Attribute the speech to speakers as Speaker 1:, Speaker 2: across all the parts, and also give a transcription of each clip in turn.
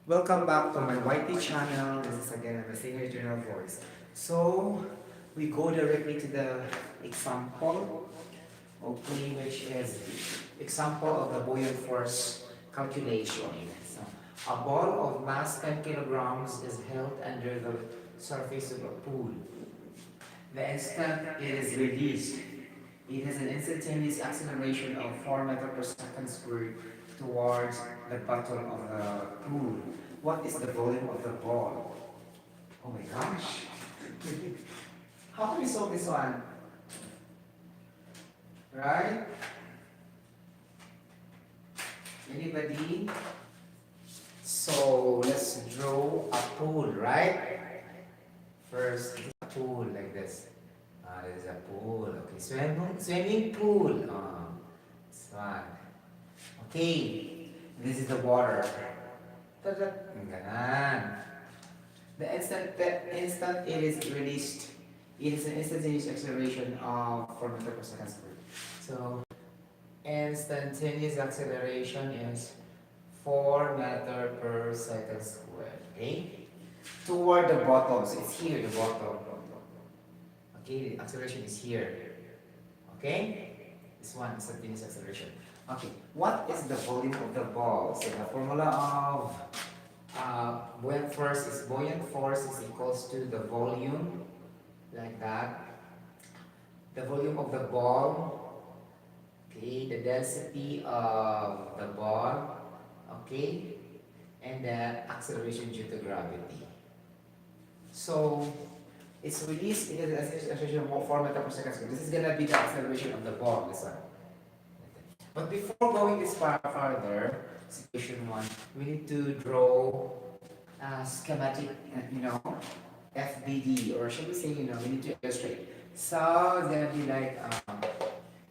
Speaker 1: Welcome back to my YT channel. This is again the Singer Journal Voice. So we go directly to the example, okay, which is example of the buoyant force calculation. So a ball of mass 10 kilograms is held under the surface of a pool. The instant it is released, it has an instantaneous acceleration of 4 meters per second squared towards the bottom of the pool. What is the volume of the ball? Oh my gosh. How can we solve this one? Right? Anybody? So let's draw a pool, right? First, a pool like this. There's a pool. Okay, swimming pool. This one. Okay, this is the water. Ganon. The instant it is released, it is an instantaneous acceleration of 4 meters per second squared. So instantaneous acceleration is 4 meters per second squared. Okay? Toward the bottom. So it's here, the bottom. Okay, the acceleration is here. Okay? This one, instantaneous acceleration. Okay, what is the volume of the ball? So the formula of buoyant force is equals to the volume, like that. The volume of the ball, okay, the density of the ball, okay, and the acceleration due to gravity. So it's released in the acceleration of 4 meters per second squared. This is gonna be the acceleration of the ball, this one. But before going this far further, situation one, we need to draw a schematic, FBD, or should we say, we need to illustrate. So it's gonna be like,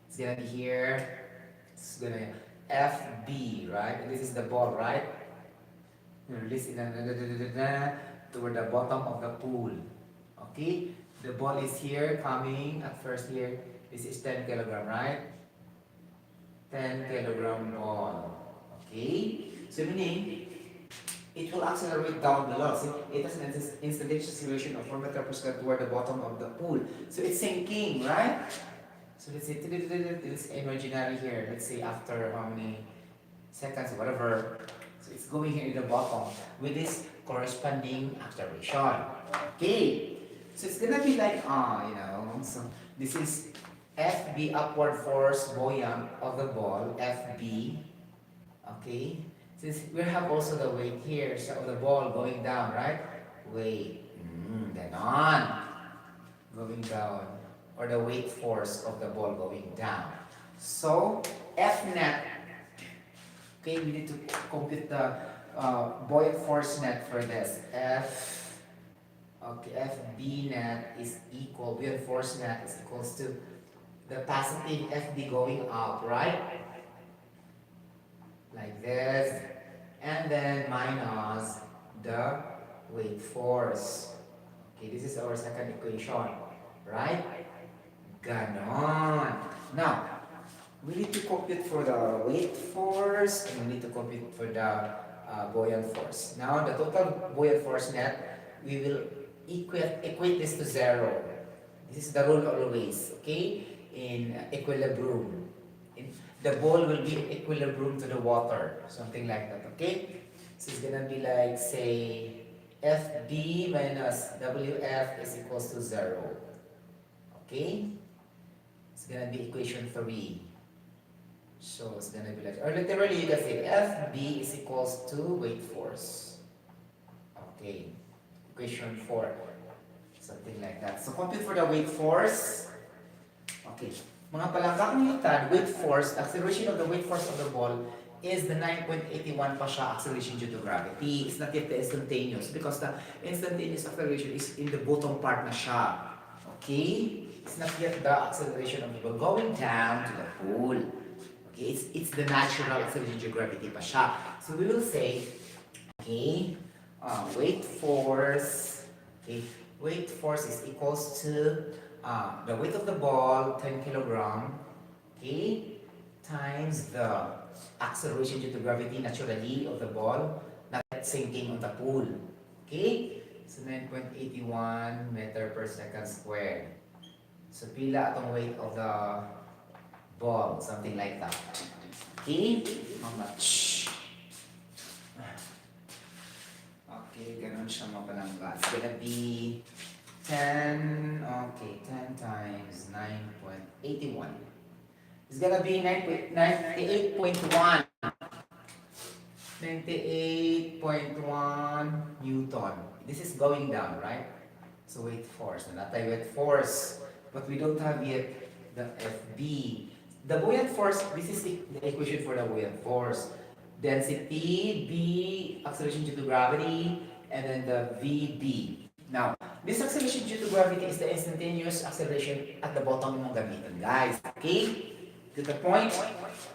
Speaker 1: it's gonna be here, it's gonna be FB, right? And this is the ball, right? Release it toward the bottom of the pool. Okay? The ball is here, coming at first here. This is 10 kilogram, right? 10 kilogram ball. Okay? So meaning, it will accelerate down below. See, it has an instantaneous acceleration of 4 meters per second toward the bottom of the pool. So it's sinking, right? So let's say, it's imaginary here. Let's say after how many seconds, whatever. So it's going here in the bottom with this corresponding acceleration. Okay? So it's gonna be like, so this is FB, upward force buoyant of the ball, FB. Okay? Since we have also the weight here, so the ball going down, right? Weight. Ganon. Going down. Or the weight force of the ball going down. So, F net. Okay, we need to compute the buoyant force net for this. FB net is equal, buoyant force net is equals to the positive FB going up, right? Like this. And then minus the weight force. Okay, this is our second equation, right? Ganon. Now, we need to compute for the weight force and we need to compute for the buoyant force. Now, the total buoyant force net, we will equate this to 0. This is the rule always, okay? In equilibrium. The ball will be in equilibrium to the water, something like that, okay? So it's gonna be like, say, FB minus WF is equals to 0. Okay? It's gonna be equation 3. So it's gonna be like, or literally you can say FB is equals to weight force. Okay. Equation 4. Something like that. So compute for the weight force. Okay. Mga palangga kanitan, weight force, acceleration of the weight force of the ball is the 9.81 pa siya acceleration due to gravity. It's not yet the instantaneous because the instantaneous acceleration is in the bottom part na siya. Okay? It's not yet the acceleration of the ball going down to the pool. Okay? It's the natural acceleration due to gravity pa siya. So we will say, okay, weight force, okay, weight force is equals to the weight of the ball, 10 kilogram, okay, times the acceleration due to gravity naturally of the ball, not sinking on the pool. Okay? So 9.81 meter per second squared. So pila atong weight of the ball, something like that. Okay? How much? Okay, ganun siya mapalangga. It's gonna be 10, okay, 10 times 9.81. It's gonna be 98.1. 98.1 Newton. This is going down, right? So weight force. Not weight force. But we don't have yet the FB. The buoyant force, this is the equation for the buoyant force. Density, B, acceleration due to gravity, and then the VB. Now, this acceleration due to gravity is the instantaneous acceleration at the bottom mong gamitin, guys. Okay? To the point,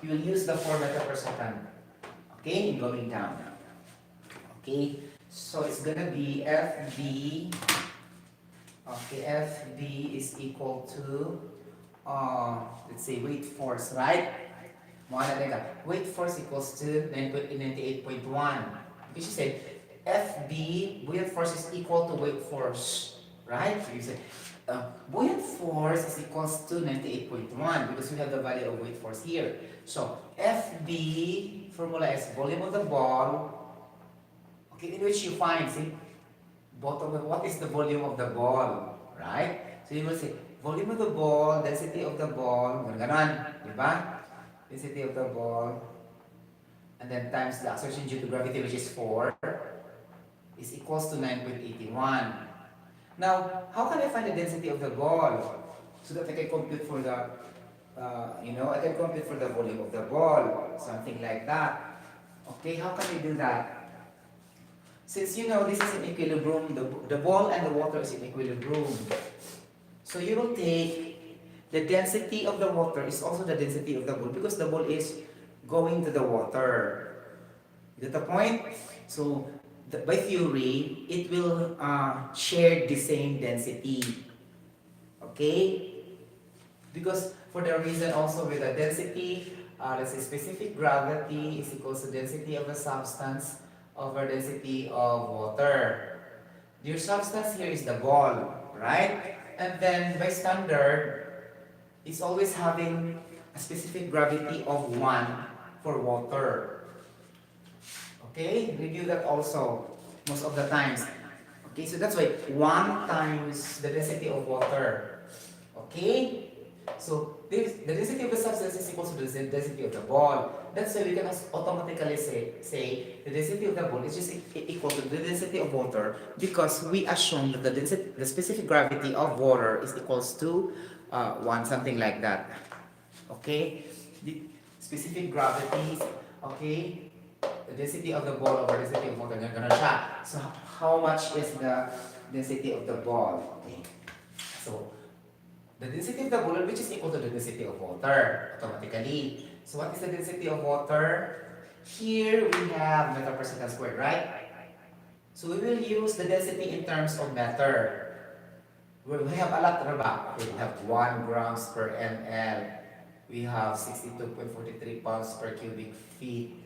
Speaker 1: you will use the 4 meter per second. Okay? In going down. Okay? So, it's gonna be FB. Okay, FB is equal to, let's say, weight force, right? Weight force equals to 98.1. Because you said FB, buoyant force is equal to weight force, right? So you say buoyant force is equals to 98.1 because we have the value of weight force here. So FB formula is volume of the ball, okay, in which you find, see, bottom, what is the volume of the ball, right? So you will say volume of the ball, density of the ball, ganon, di ba? Density of the ball, and then times the acceleration due to gravity, which is 4, is equals to 9.81. Now, how can I find the density of the ball? So that I can compute for the, I can compute for the volume of the ball, something like that. Okay, how can we do that? Since this is in equilibrium, the ball and the water is in equilibrium. So you will take the density of the water is also the density of the ball because the ball is going to the water. Is that the point? So by theory, it will share the same density. Okay? Because for the reason also with the density, let's say specific gravity is equals to density of the substance over density of water. Your substance here is the ball, right? And then by standard, it's always having a specific gravity of 1 for water. Okay? Review that also most of the times. Okay, so that's why 1 times the density of water. Okay? So the density of the substance is equal to the density of the ball. That's why we can automatically say the density of the ball is just equal to the density of water because we assume that the specific gravity of water is equals to 1, something like that. Okay? The specific gravity, okay? The density of the ball over density of water, ganun siya. So how much is the density of the ball? Okay. So the density of the ball, which is equal to the density of water, automatically. So what is the density of water? Here we have meter per second squared, right? So we will use the density in terms of meter. We have a lot, diba? We have 1 grams per ml. We have 62.43 pounds per cubic feet.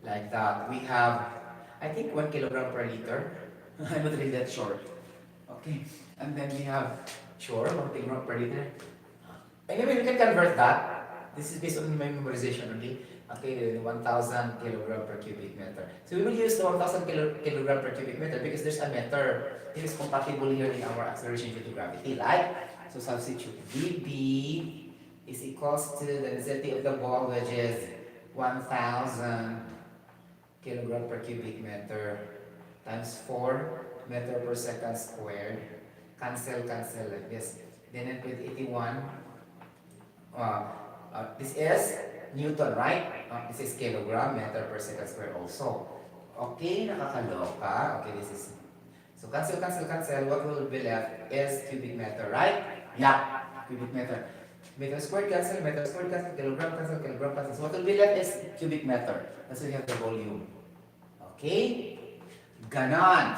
Speaker 1: Like that. We have, I think, 1 kilogram per liter. I'm not really that sure. Okay. And then we have, 1 kilogram per liter. Anyway, we can convert that. This is based on my memorization only. Okay, 1,000 kilogram per cubic meter. So we will use the 1,000 kilogram per cubic meter because there's a meter. It is compatible here in our acceleration due to gravity, right? So substitute VB is equals to the density of the ball, which is 1,000 kilogram per cubic meter times 4 meter per second squared. Cancel like this. Then 9.81. This is Newton, right? This is kilogram meter per second squared also. Okay, nakakaloka. Okay, this is... So cancel. What will be left is cubic meter, right? Yeah, cubic meter. Meter squared cancel, kilogram cancel. So what will be left is cubic meter. That's why we have the volume. Okay? Ganon.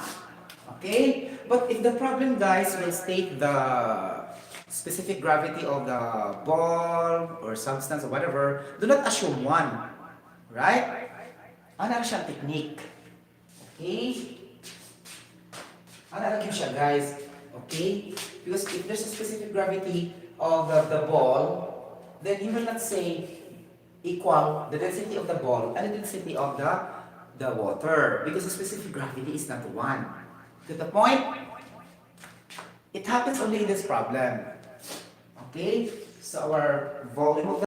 Speaker 1: Okay? But if the problem, guys, will state the specific gravity of the ball or substance or whatever, do not assume 1. Right? Ano siyang technique? Okay? Ano lagyan siya, guys? Okay? Because if there's a specific gravity of the ball, then you will not say equal the density of the ball and the density of the water. Because the specific gravity is not one. To the point, it happens only in this problem. Okay? So our volume of